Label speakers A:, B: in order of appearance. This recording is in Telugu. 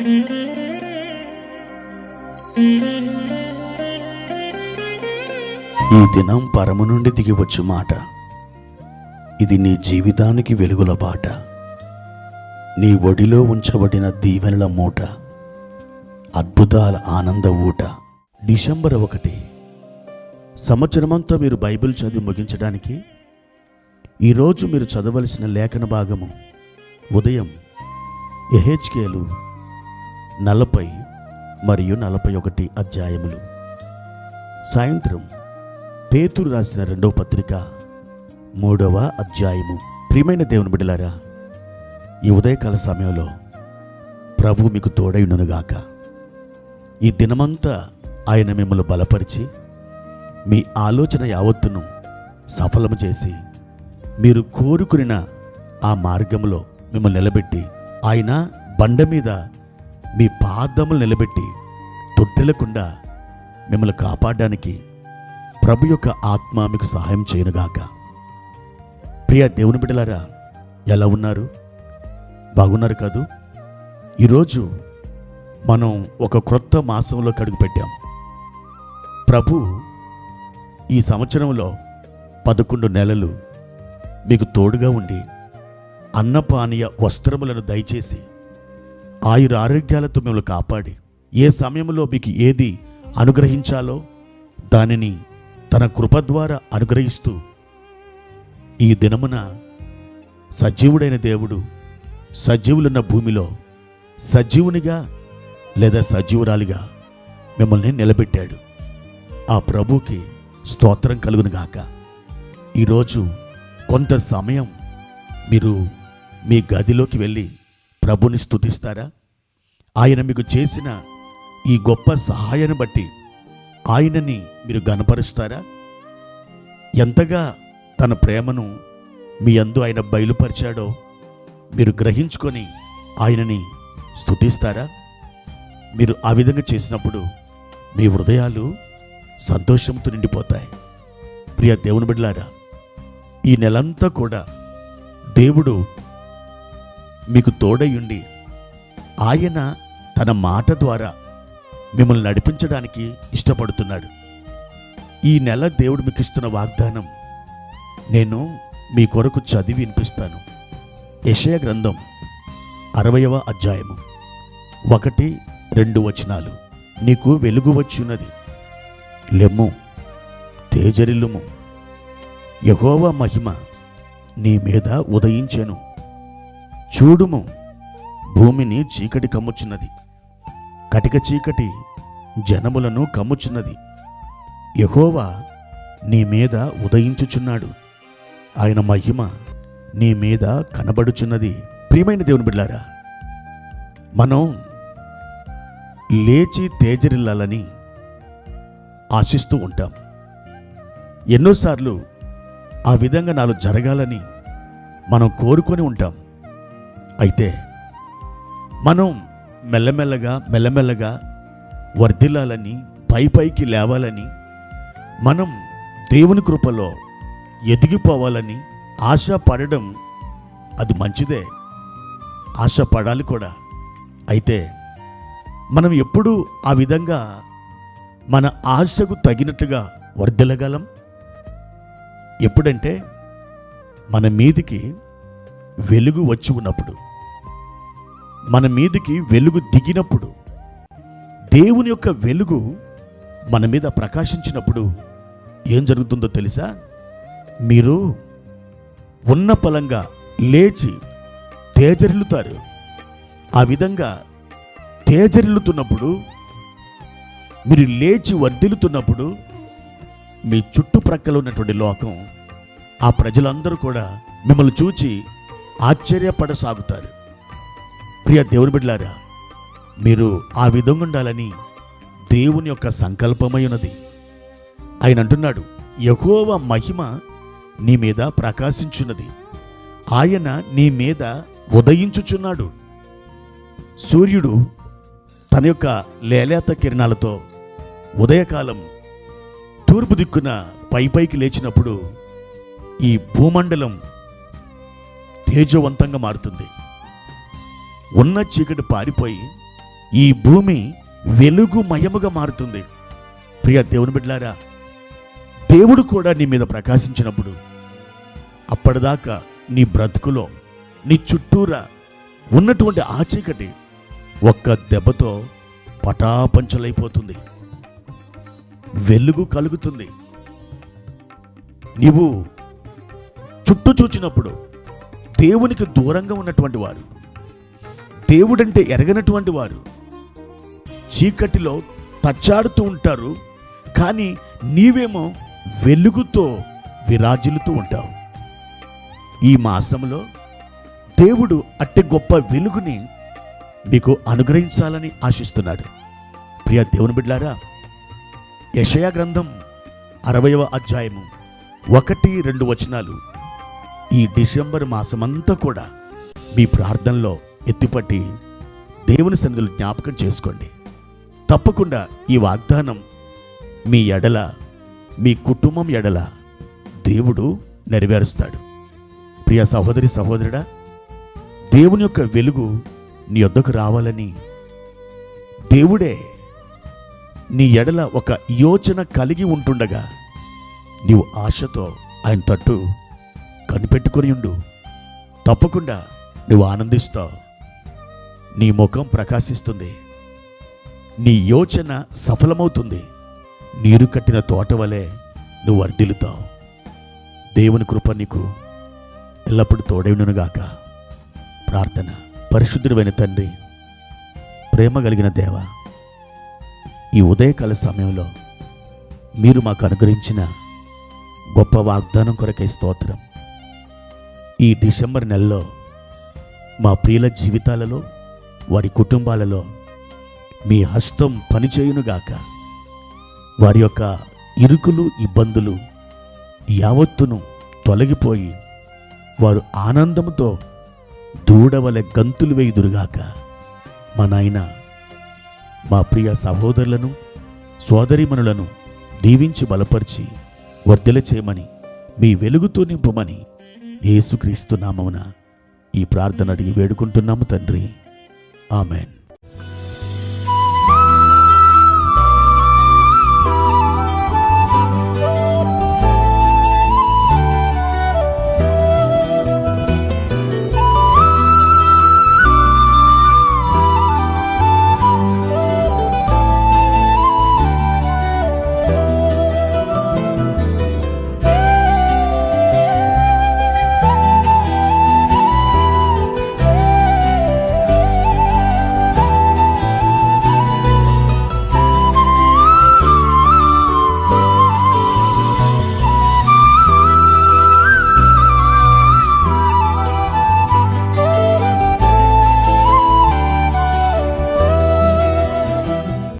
A: ఈ దినం పరము నుండి దిగివచ్చు మాట. ఇది నీ జీవితానికి వెలుగుల బాట. నీ ఒడిలో ఉంచబడిన దీవెనల మూట, అద్భుతాల ఆనంద ఊట. డిసెంబర్ 1. సంవత్సరమంతా మీరు బైబిల్ చదివి ముగించడానికి ఈరోజు మీరు చదవలసిన లేఖన భాగము ఉదయం యెహెజ్కేలు 40 మరియు 41 అధ్యాయములు, సాయంత్రం పేతురు రాసిన 2వ పత్రిక 3వ అధ్యాయము. ప్రియమైన దేవుని బిడ్డలారా, ఈ ఉదయకాల సమయంలో ప్రభు మీకు తోడైయుండునుగాక. ఈ దినమంతా ఆయన మిమ్మల్ని బలపరిచి మీ ఆలోచన యావత్తును సఫలము చేసి మీరు కోరుకున్న ఆ మార్గంలో మిమ్మల్ని నిలబెట్టి, ఆయన బండ మీద మీ పాదములు నిలబెట్టి తొట్టెలకుండా మిమ్మల్ని కాపాడడానికి ప్రభు యొక్క ఆత్మ మీకు సహాయం చేయనుగాక. ప్రియ దేవుని బిడ్డలారా, ఎలా ఉన్నారు? బాగున్నారు కాదు? ఈరోజు మనం ఒక క్రొత్త మాసంలోకి అడుగుపెట్టాం. ప్రభు ఈ సంవత్సరంలో 11 నెలలు మీకు తోడుగా ఉండి అన్నపానీయ వస్త్రములను దయచేసి ఆయుర ఆరోగ్యాలతో మిమ్మల్ని కాపాడి ఏ సమయంలో మీకు ఏది అనుగ్రహించాలో దానిని తన కృప ద్వారా అనుగ్రహిస్తూ ఈ దినమున సజీవుడైన దేవుడు సజీవులున్న భూమిలో సజీవునిగా లేదా సజీవురాలిగా మిమ్మల్ని నిలబెట్టాడు. ఆ ప్రభుకి స్తోత్రం కలుగునుగాక. ఈరోజు కొంత సమయం మీరు మీ గదిలోకి వెళ్ళి ప్రభుని స్తుతిస్తారా? ఆయన మీకు చేసిన ఈ గొప్ప సహాయాన్ని బట్టి ఆయనని మీరు గనపరుస్తారా? ఎంతగా తన ప్రేమను మీ యందు ఆయన బయలుపరిచాడో మీరు గ్రహించుకొని ఆయనని స్తుతిస్తారా? మీరు ఆ విధంగా చేసినప్పుడు మీ హృదయాలు సంతోషంతో నిండిపోతాయి. ప్రియ దేవుని బిడ్డలారా, ఈ నెలంతా కూడా దేవుడు మీకు తోడయుండి ఆయన తన మాట ద్వారా మిమ్మల్ని నడిపించడానికి ఇష్టపడుతున్నాడు. ఈ నెల దేవుడు మీకు ఇస్తున్న వాగ్దానం నేను మీ కొరకు చదివి వినిపిస్తాను. యెషయా గ్రంథం 60వ అధ్యాయము 1, 2 వచనాలు. నీకు వెలుగు వచ్చున్నది, లెమ్ము, తేజరిల్లుము, యెహోవా మహిమ నీ మీద ఉదయించెను. చూడుము, భూమిని చీకటి కమ్ముచున్నది, కటిక చీకటి జనములను కమ్ముచున్నది. యెహోవా నీ మీద ఉదయించుచున్నాడు, ఆయన మహిమ నీ మీద కనబడుచున్నది. ప్రియమైన దేవుని బిడ్డలారా, మనం లేచి తేజరిల్లాలని ఆశిస్తూ ఉంటాం. ఎన్నోసార్లు ఆ విధంగా నాలో జరగాలని మనం కోరుకొని ఉంటాం. అయితే మనం మెల్లమెల్లగా వర్ధిల్లాలని, పైకి లేవాలని, మనం దేవుని కృపలో ఎదిగిపోవాలని ఆశ పడడం అది మంచిదే, ఆశ పడాలి కూడా. అయితే మనం ఎప్పుడు ఆ విధంగా మన ఆశకు తగినట్టుగా వర్ధిల్లగలం? ఎప్పుడంటే మన మీదికి వెలుగు వచ్చి ఉన్నప్పుడు, మన మీదికి వెలుగు దిగినప్పుడు, దేవుని యొక్క వెలుగు మన మీద ప్రకాశించినప్పుడు ఏం జరుగుతుందో తెలుసా? మీరు ఉన్న పలంగా లేచి తేజరిల్లుతారు. ఆ విధంగా తేజరిల్లుతున్నప్పుడు, మీరు లేచి వర్ధిల్లుతున్నప్పుడు మీ చుట్టుప్రక్కల ఉన్నటువంటి లోకం, ఆ ప్రజలందరూ కూడా మిమ్మల్ని చూచి ఆశ్చర్యపడసాగుతారు. ప్రియ దేవుని బిడ్డలారా, మీరు ఆ విధంగా ఉండాలని దేవుని యొక్క సంకల్పమై ఉన్నది. ఆయన అంటున్నాడు, యెహోవా మహిమ నీ మీద ప్రకాశించున్నది, ఆయన నీ మీద ఉదయించుచున్నాడు. సూర్యుడు తన యొక్క లేలేత కిరణాలతో ఉదయకాలం తూర్పు దిక్కున పైకి లేచినప్పుడు ఈ భూమండలం తేజవంతంగా మారుతుంది. ఉన్న చీకటి పారిపోయి ఈ భూమి వెలుగుమయముగా మారుతుంది. ప్రియ దేవుని బిడ్డలారా, దేవుడు కూడా నీ మీద ప్రకాశించినప్పుడు అప్పటిదాకా నీ బ్రతుకులో నీ చుట్టూరా ఉన్నటువంటి ఆ చీకటి ఒక్క దెబ్బతో పటాపంచలైపోతుంది. వెలుగు కలుగుతుంది. నీవు చుట్టూ చూచినప్పుడు దేవునికి దూరంగా ఉన్నటువంటి వారు, దేవుడంటే ఎరగనటువంటి వారు చీకటిలో తచ్చాడుతూ ఉంటారు. కానీ నీవేమో వెలుగుతో విరాజిల్లుతూ ఉంటావు. ఈ మాసంలో దేవుడు అట్టి గొప్ప వెలుగుని మీకు అనుగ్రహించాలని ఆశిస్తున్నాడు. ప్రియ దేవుని బిడ్డలారా, యెషయా గ్రంథం 60వ అధ్యాయము 1-2 వచనాలు ఈ డిసెంబర్ మాసమంతా కూడా మీ ప్రార్థనలో ఎత్తిపట్టి దేవుని సన్నిధిలో జ్ఞాపకం చేసుకోండి. తప్పకుండా ఈ వాగ్దానం మీ ఎడల, మీ కుటుంబం ఎడల దేవుడు నెరవేరుస్తాడు. ప్రియ సహోదరి సహోదరుడా, దేవుని యొక్క వెలుగు నీ యొద్దకు రావాలని దేవుడే నీ ఎడల ఒక యోచన కలిగి ఉంటుండగా నీవు ఆశతో ఆయన తట్టు కనిపెట్టుకొని ఉండు. తప్పకుండా నువ్వు ఆనందిస్తావు. నీ ముఖం ప్రకాశిస్తుంది. నీ యోచన సఫలమవుతుంది. నీరు కట్టిన తోట వలె నువ్వు వర్ధిల్లుతావు. దేవుని కృప నీకు ఎల్లప్పుడూ తోడైనగాక. ప్రార్థన. పరిశుద్ధుడైన తండ్రి, ప్రేమ కలిగిన దేవ, ఈ ఉదయకాల సమయంలో మీరు మాకు అనుగ్రహించిన గొప్ప వాగ్దానం కొరకై స్తోత్రం. ఈ డిసెంబర్ నెలలో మా ప్రియుల జీవితాలలో, వారి కుటుంబాలలో మీ హస్తం పనిచేయునుగాక. వారి యొక్క ఇరుకులు, ఇబ్బందులు యావత్తును తొలగిపోయి వారు ఆనందంతో దూడవలె గంతులు వేయుదురుగాక. మా నాయన, మా ప్రియ సహోదరులను, సోదరీమణులను దీవించి బలపరిచి వర్ధిల్ల చేయమని, మీ వెలుగుతో నింపమని యేసుక్రీస్తు నామమున ఈ ప్రార్థన అడిగి వేడుకుంటున్నాము తండ్రి. ఆమెన్.